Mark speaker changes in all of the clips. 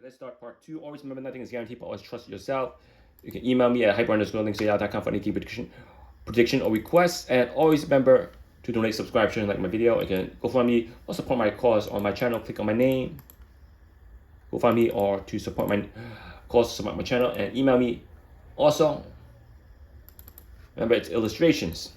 Speaker 1: Let's start part 2. Always remember, nothing is guaranteed, but always trust yourself. You can email me at hyper_links@yahoo.com for any key prediction or requests. And always remember to donate, subscribe, share, and like my video. You can go find me or support my cause on my channel. Click on my name. Go find me or to support my cause, support my channel, and email me. Also, remember it's illustrations.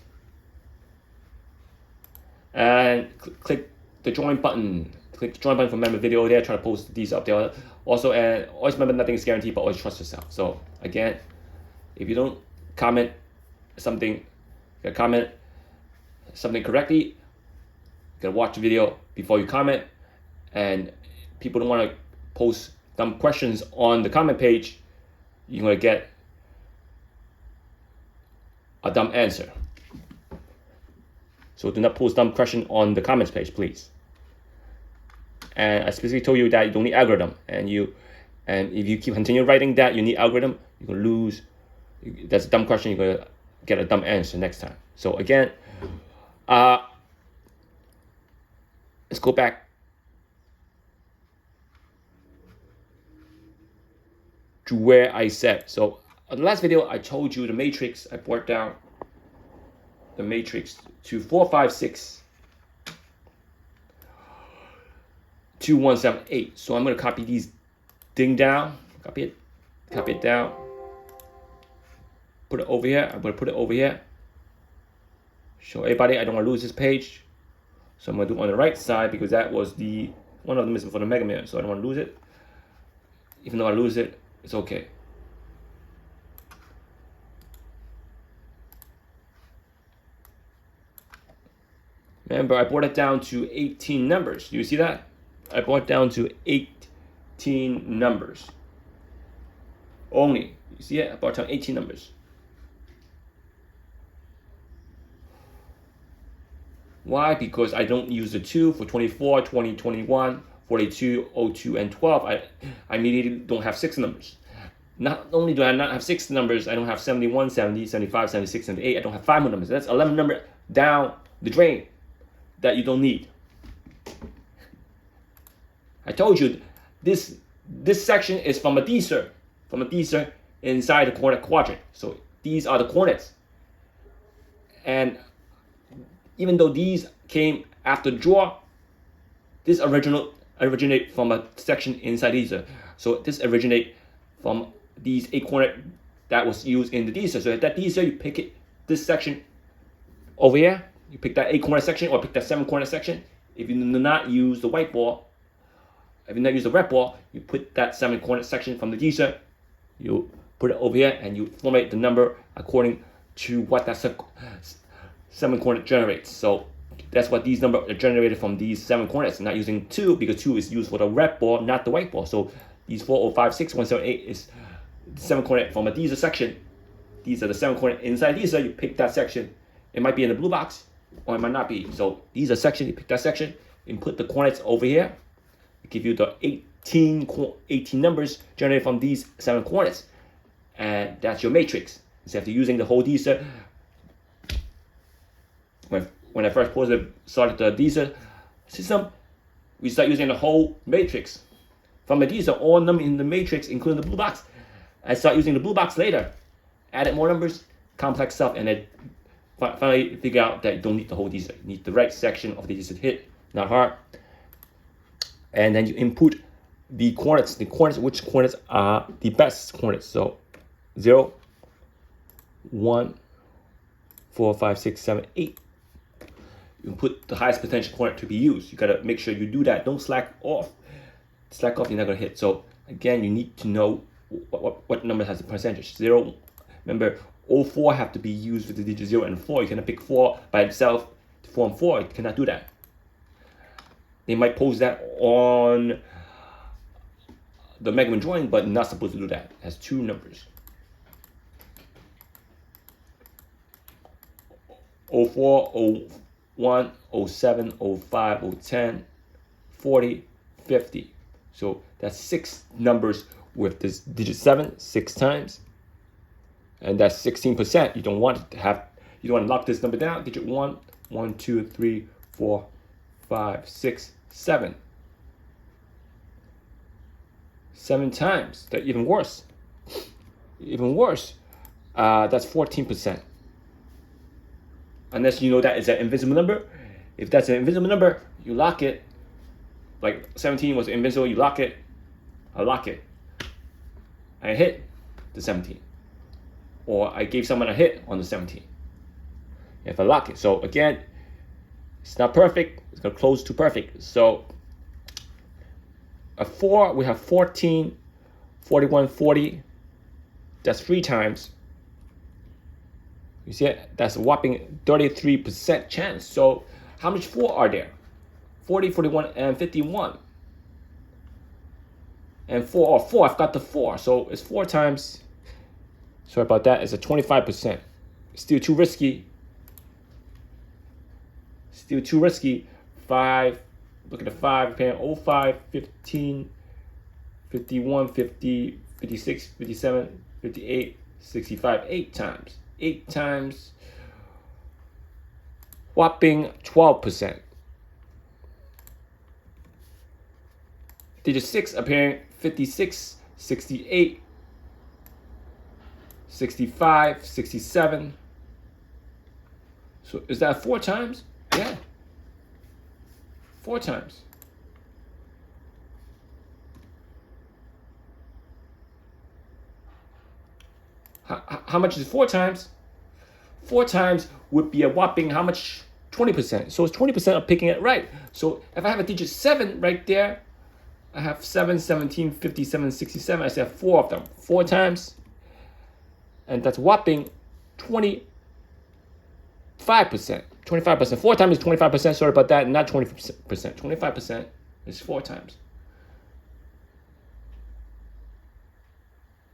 Speaker 1: And click the join button. Click the join button for member video there. Try to post these up there. Also, and always remember, nothing is guaranteed, but always trust yourself. So again, if you don't comment something correctly, you gotta watch the video before you comment. And people don't want to post dumb questions on the comment page, you're gonna get a dumb answer. So do not post dumb question on the comments page, please. And I specifically told you that you don't need algorithm, and if you continue writing that you need algorithm, you're gonna lose. That's a dumb question. You're gonna get a dumb answer next time. So again, let's go back to where I said. So in the last video, I told you the matrix. I brought down the matrix to 4, 5, 6. 2, 1, 7, 8. So I'm going to copy these thing down. Copy it down. Put it over here. I'm going to put it over here. Show everybody I don't want to lose this page. So I'm going to do it on the right side because that was one of them is for the Mega Man. So I don't want to lose it. Even though I lose it, it's okay. Remember, I brought it down to 18 numbers. Do you see that? I brought down to 18 numbers. Only. You see it? I brought down 18 numbers. Why? Because I don't use the 2 for 24, 20, 21, 42, 02, and 12. I immediately don't have 6 numbers. Not only do I not have 6 numbers, I don't have 71, 70, 75, 76, 78. I don't have 5 more numbers. That's 11 numbers down the drain that you don't need. I told you this section is from a Dster, inside the coordinate quadrant. So these are the coordinates. And even though these came after draw, this originate from a section inside Dster. So this originate from these 8 coordinates that was used in the Dster. So at that Dster, you pick it, this section over here. You pick that 8 coordinate section or pick that 7 coordinate section. If you do not use the white ball, if you not use the red ball, you put that 7 coordinate section from the Dster, you put it over here, and you formulate the number according to what that 7 coordinate generates. So that's what these numbers are generated from these 7 coordinates. I'm not using 2 because 2 is used for the red ball, not the white ball. So these 4, 0, 5, 6, 1, 7, 8 is the 7 coordinate from a Dster section. These are the 7 coordinate inside Dster. You pick that section. It might be in the blue box, or it might not be. So these are sections. You pick that section and put the coordinates over here. Give you the 18 numbers generated from these 7 coordinates, and that's your matrix. Instead of using the whole Dster, when I first started the Dster system, we start using the whole matrix from the Dster, all numbers in the matrix, including the blue box. I start using the blue box later, added more numbers, complex stuff, and then finally figure out that you don't need the whole Dster. You need the right section of the Dster to hit, not hard. And then you input the coordinates, which coordinates are the best coordinates. So 0, 1, 4, 5, 6, 7, 8. You put the highest potential coordinate to be used. You gotta make sure you do that. Don't slack off. Slack off, you're not gonna hit. So again, you need to know what number has the percentage. 0, remember, all 4 have to be used with the digit 0 and 4. You cannot pick 4 by itself to form 4. You cannot do that. They might post that on the Mega Man drawing, but not supposed to do that. It has 2 numbers. 04, 01, 07, 05, 010, 40, 50. So that's 6 numbers with this digit 7 6 times. And that's 16%. You don't want to lock this number down. Digit 1, 1, 2, 3, 4, 5, 6, 7. 7 times. That's even worse. Even worse. That's 14%. Unless you know that is an invisible number. If that's an invisible number, you lock it. Like 17 was invincible, you lock it. I lock it. I hit the 17. Or I gave someone a hit on the 17. If I lock it. So again, it's not perfect. It's going to close to perfect. So a 4, we have 14, 41, 40. That's 3 times. You see it? That's a whopping 33% chance. So how much 4 are there? 40, 41, and 51. And 4, I've got the 4. So it's 4 times. Sorry about that. It's a 25%. Still too risky. Still too risky. 5. Look at the 5. Paying 05, 15, 51, 50, 56, 57, 58, 65. 8 times. 8 times. Whopping 12%. Digit 6 appearing 56, 68, 65, 67. So is that 4 times? Yeah. 4 times. How much is 4 times? 4 times would be a whopping how much? 20%. So it's 20% of picking it right. So if I have a digit 7 right there, I have 7, 17, 57, 67. I still have 4 of them. 4 times. And that's whopping 25%. 25%. 4 times is 25%. Sorry about that. Not 20%. 25% is 4 times.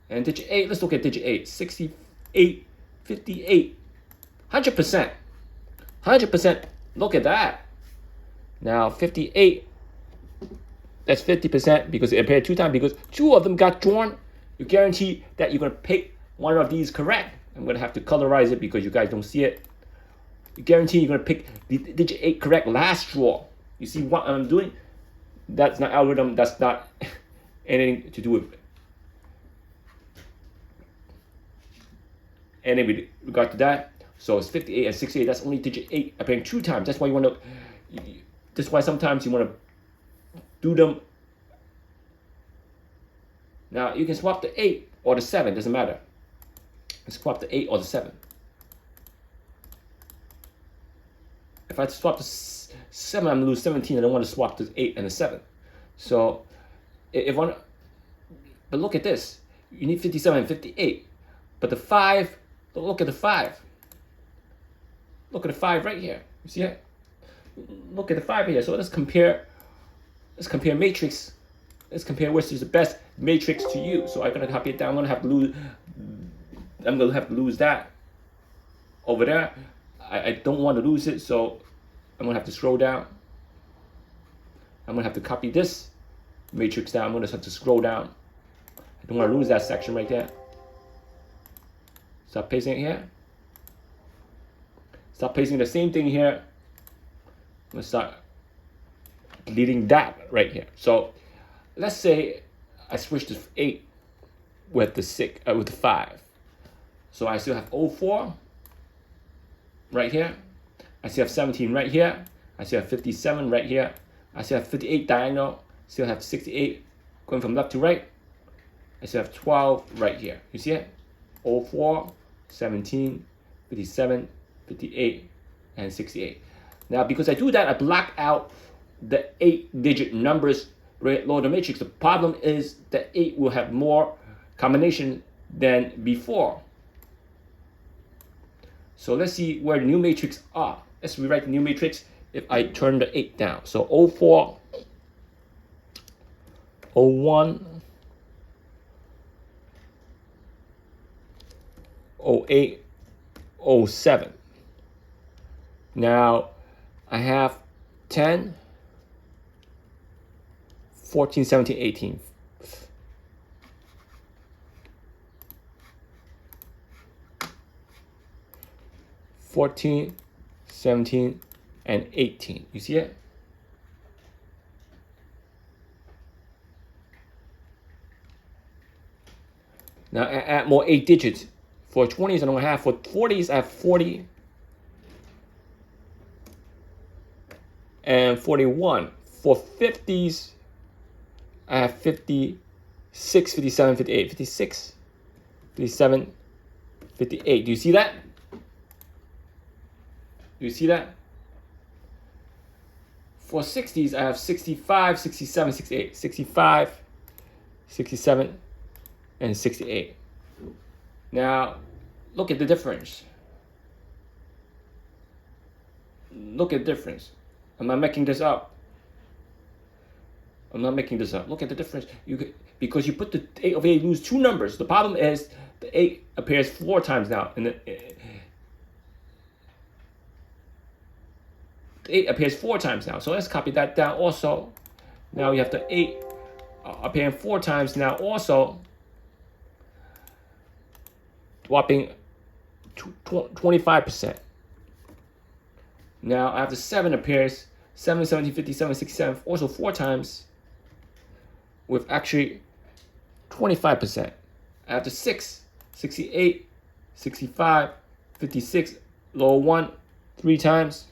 Speaker 1: And digit 8, let's look at digit 8. 68, 58, 100%. 100%. Look at that. Now 58, that's 50% because it appeared 2 times because 2 of them got drawn. You guarantee that you're going to pick one of these correct. I'm going to have to colorize it because you guys don't see it. You guarantee you're going to pick the digit 8 correct last draw. You see what I'm doing? That's not algorithm. That's not anything to do with any regard to that. So it's 58 and 68. That's only digit 8 appearing 2 times. That's why you want to. That's why sometimes you want to do them. Now you can swap the 8 or the 7. Doesn't matter. Swap the 8 or the 7. If I swap the 7, I'm gonna lose 17. I don't want to swap the 8 and the 7. So if one, but look at this. You need 57 and 58. But the 5. Look at the 5. Look at the 5 right here. You see it? Look at the 5 here. So let's compare matrix. Let's compare which is the best matrix to use. So I'm gonna copy it down. I'm gonna have to lose that over there. I don't want to lose it, so I'm gonna have to scroll down. I'm gonna have to copy this matrix down. I'm gonna have to scroll down. I don't want to lose that section right there. Stop pasting it here. Stop pasting the same thing here. I'm gonna start deleting that right here. So let's say I switch to 8 with the 5. So I still have 04 right here. I still have 17 right here. I still have 57 right here. I still have 58 diagonal. Still have 68 going from left to right. I still have 12 right here. You see it? 04, 17, 57, 58, and 68. Now, because I do that, I block out the 8-digit numbers right below the matrix. The problem is that 8 will have more combination than before. So let's see where the new matrix are. Let's rewrite the new matrix if I turn the 8 down. So 04, 01, 08, 07. Now I have 10, 14, 17, 18. 14, 17, and 18. You see it? Now add more 8 digits. For 20s, I don't have. For 40s, I have 40 and 41. For 50s, I have 56, 57, 58. 56, 57, 58. Do you see that? Do you see that? For 60s, I have 65, 67, 68. 65, 67, and 68. Now, look at the difference. Look at the difference. I'm not making this up. I'm not making this up. Look at the difference. Because you put the 8 over here, you lose 2 numbers. The problem is the 8 appears 4 times now. And the 8 appears 4 times now. So let's copy that down also. Now you have the 8 appearing 4 times now also. Whopping 25%. Now I have the 7 appears 7, 17, 57, 67 also 4 times with actually 25%. I have the 6, 68, 65, 56, lower 1 3 times.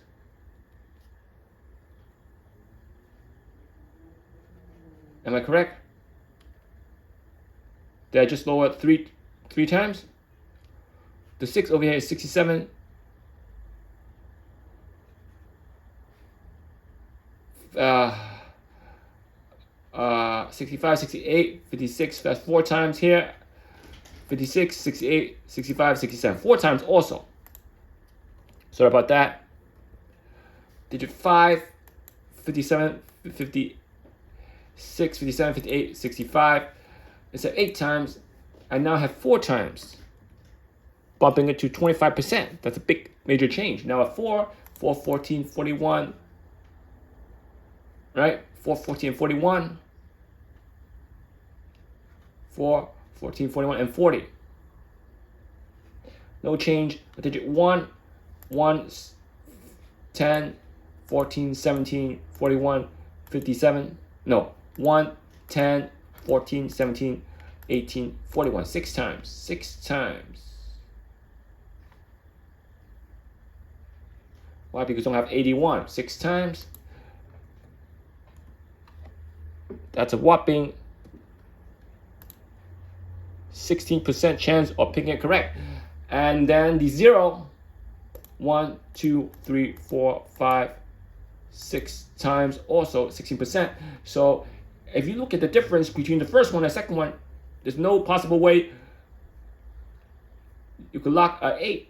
Speaker 1: Am I correct? Did I just lower 3 times? The 6 over here is 67. 65, 68, 56, that's 4 times here. 56, 68, 65, 67. 4 times also. Sorry about that. Digit 5, 57, 56, 57, 58, 65. It's at 8 times. I now have 4 times. Bumping it to 25%. That's a big major change. Now at 4, 4, 14, 41. Right? 4, 14, 41. 4, 14, 41, and 40. No change. A digit 1, 1, 10, 14, 17, 41, 57. No, 1, 10, 14, 17, 18, 41. 6 times. 6 times. Why? Because I don't have 81. 6 times. That's a whopping 16% chance of picking it correct. And then the 0, 1, 2, 3, 4, 5, 6 times, also 16%. So if you look at the difference between the first one and the second one, there's no possible way you could lock an 8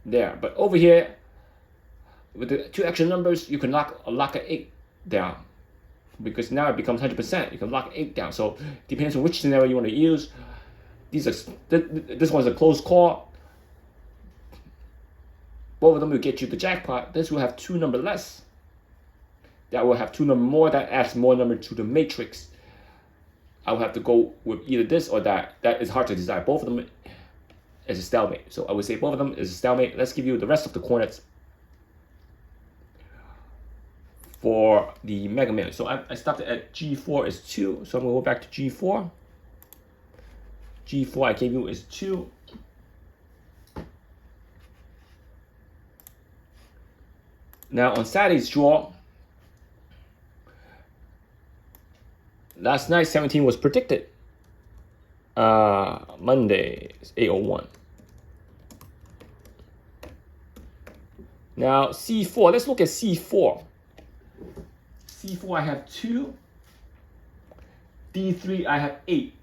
Speaker 1: there. But over here, with the 2 extra numbers, you can lock an 8 down. Because now it becomes 100%. You can lock 8 down. So depends on which scenario you want to use. This one's a close call. Both of them will get you the jackpot. This will have 2 number less. That will have 2 number more. That adds more number to the matrix. I will have to go with either this or that. That is hard to decide. Both of them is a stalemate. So I would say both of them is a stalemate. Let's give you the rest of the coordinates for the Mega Man. So I stopped at G4 is 2. So I'm going to go back to G4. G4 I gave you is 2. Now on Saturday's draw, last night 17 was predicted. Monday is 8:01. Now C4, let's look at C4. C4 I have 2. D3 I have 8.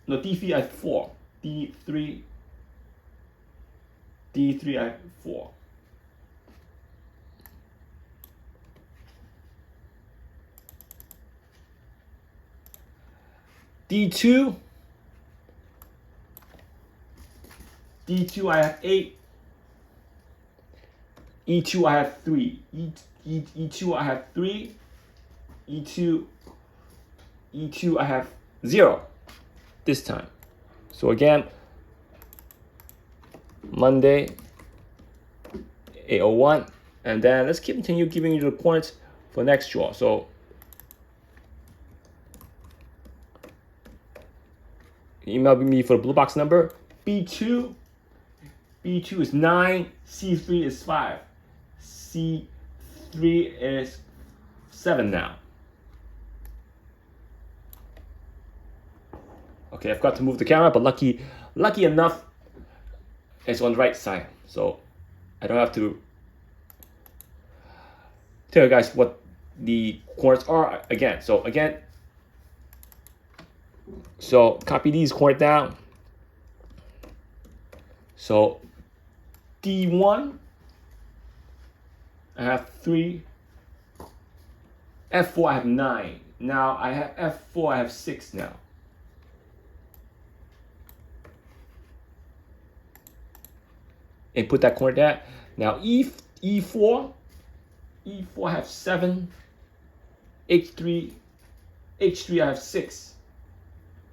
Speaker 1: No, D3 I have 4. D3 I have 4. D2 I have 8. E2 I have 3. E2 I have 3. E2 I have 0 this time. So again, Monday 8:01, and then let's continue giving you the points for next draw. So email me for the blue box number. B2 is 9, C3 is 5, C3 is 7 now. Okay, I forgot to move the camera, but lucky enough, it's on the right side, so I don't have to tell you guys what the coordinates are again. So copy these coordinates down. So D1, I have 3. F4, I have 9. Now I have F4, I have 6 now. And put that coordinate there. Now E4, I have 7. H3, I have 6.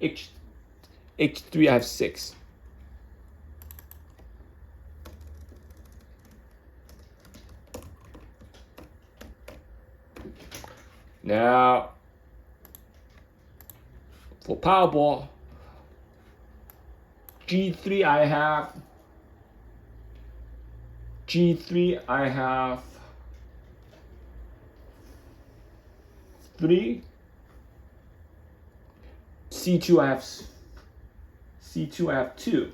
Speaker 1: H3, I have 6. Now, for Powerball, G3 I have 3. C2 I have 2.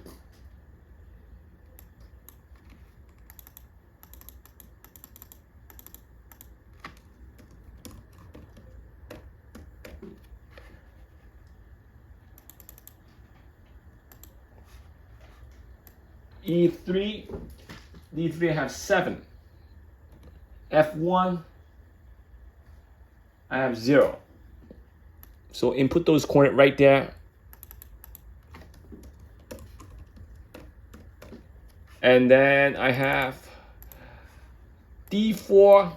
Speaker 1: D3 I have 7. F1 I have 0. So input those coordinates right there. And then I have D4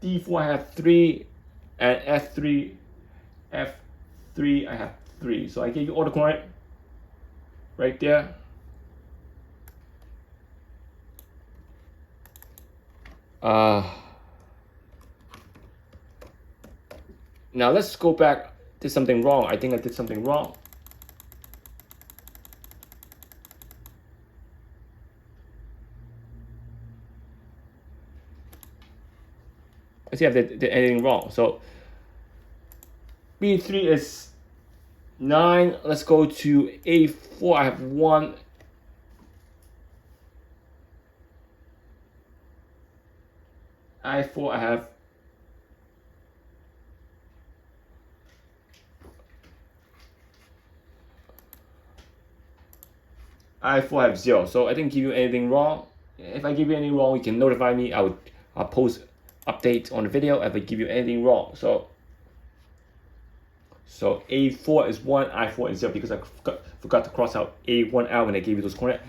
Speaker 1: I have 3, and F3 I have 3. So I gave you all the coordinates right there. Now let's go back. Did something wrong. I think I did something wrong. Let's see if I did anything wrong. So B3 is 9. Let's go to A4. I have 1. I4 I have I4 I have 0. So I didn't give you anything wrong. If I give you anything wrong, you can notify me. I'll post updates on the video if I give you anything wrong. So A4 is 1, I4 is 0 because I forgot to cross out A1 out when I gave you those coordinates.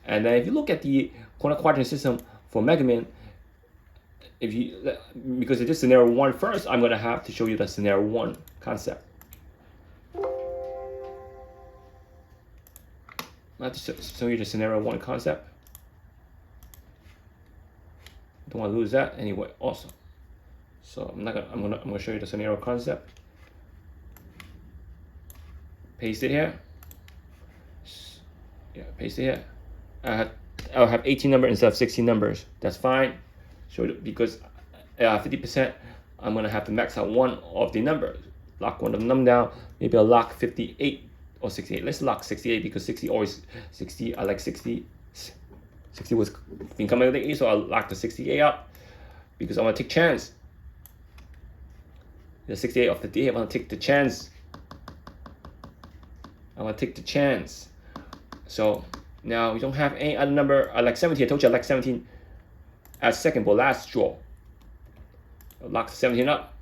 Speaker 1: And then if you look at the coordinate quadrant system for Mega Man, because it is scenario 1 first, I'm gonna have to show you the scenario 1 concept. I have to show you the scenario 1 concept. Don't want to lose that anyway. Also, so I'm gonna show you the scenario concept. Paste it here. Yeah, paste it here. I'll have 18 numbers instead of 16 numbers. That's fine. So because 50%, I'm gonna have to max out one of the numbers. Lock one of them down. Maybe I'll lock 58 or 68. Let's lock 68 because 60. I like 60. 60 was been coming lately, so I'll lock the 68 up because I want to take chance. The 68 or 58, I want to take the chance. So now we don't have any other number. I like 17. I told you I like 17 as second but last draw. I'll lock the 17 up.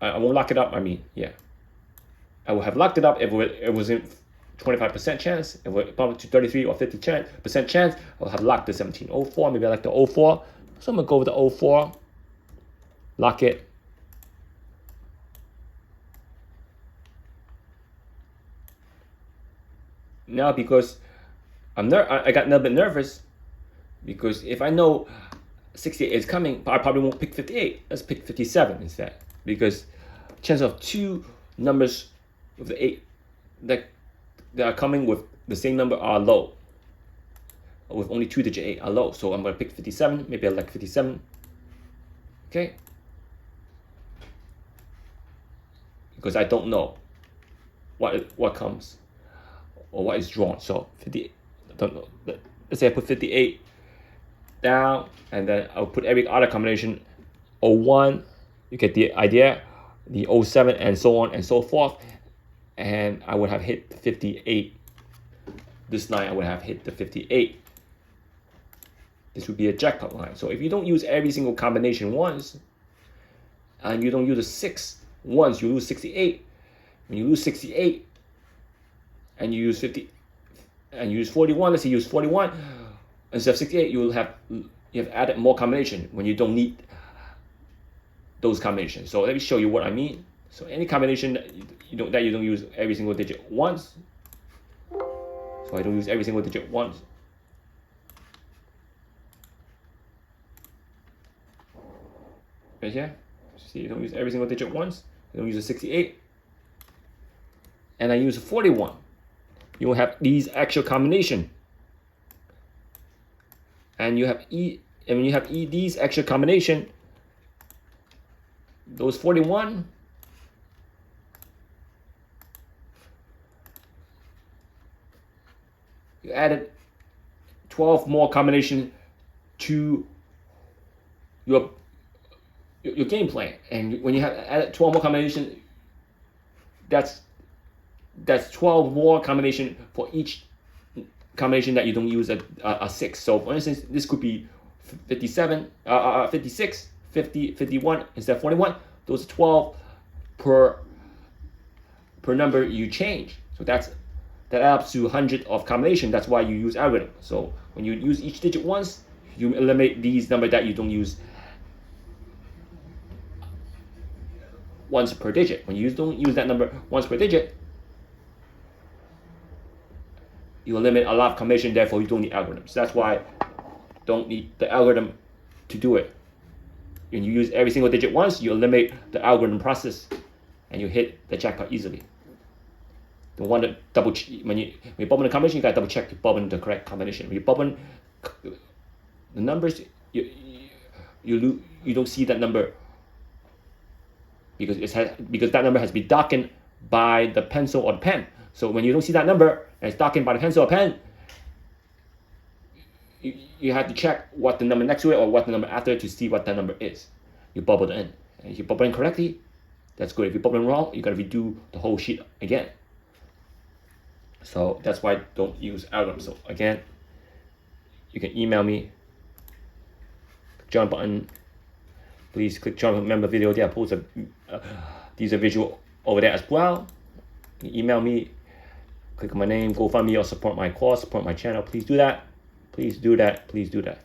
Speaker 1: I won't lock it up. I mean, yeah. I would have locked it up if it was in 25% chance. If it bumped to 33 or 50% chance, I'll have locked the 1704. Maybe I like the 04. So I'm gonna go with the 04. Lock it. Now because I got a little bit nervous because if I know 68 is coming, I probably won't pick 58. Let's pick 57 instead because chance of two numbers with the 8 that are coming with the same number are low. With only 2-digit 8 are low. So I'm going to pick 57. Maybe I like 57. Okay. Because I don't know what comes or what is drawn. So 58. I don't know. Let's say I put 58 down, and then I'll put every other combination 01. You get the idea. The 07 and so on and so forth. And I would have hit 58. This line I would have hit the 58. This would be a jackpot line. So if you don't use every single combination once, and you don't use the 6 once, you lose 68. When you lose 68, and you use 50, and you use 41, let's say you use 41, instead of 68, you have added more combination when you don't need those combinations. So let me show you what I mean. So any combination that you don't use every single digit once. So I don't use every single digit once. Right here. See, you don't use every single digit once. You don't use a 68. And I use a 41. You will have these extra combination. And you have when you have these extra combination, those 41, you added 12 more combination to your game plan. And when you have added 12 more combination, that's 12 more combination for each combination that you don't use a 6. So for instance, this could be 57, 56, 50, 51 instead of 41. Those 12 per number you change. So that adds up to 100 of combination. That's why you use algorithm. So when you use each digit once, you eliminate these numbers that you don't use once per digit. When you don't use that number once per digit, you eliminate a lot of combination, therefore you don't need algorithms. That's why don't need the algorithm to do it. When you use every single digit once, you eliminate the algorithm process and you hit the jackpot easily. Don't want to double when you bubble the combination, you gotta double check you bubble the correct combination. When you bubble the numbers, you don't see that number because that number has been darkened by the pencil or the pen. So when you don't see that number and it's darkened by the pencil or pen, you have to check what the number next to it or what the number after to see what that number is. You bubble it in. And if you bubble in correctly, that's good. If you bubble in wrong, you gotta redo the whole sheet again. So that's why I don't use algorithms. So again, you can email me. Join button. Please click join member video there. I post these are visual over there as well. You email me. Click on my name, GoFundMe, or support my cause, support my channel. Please do that. Please do that. Please do that.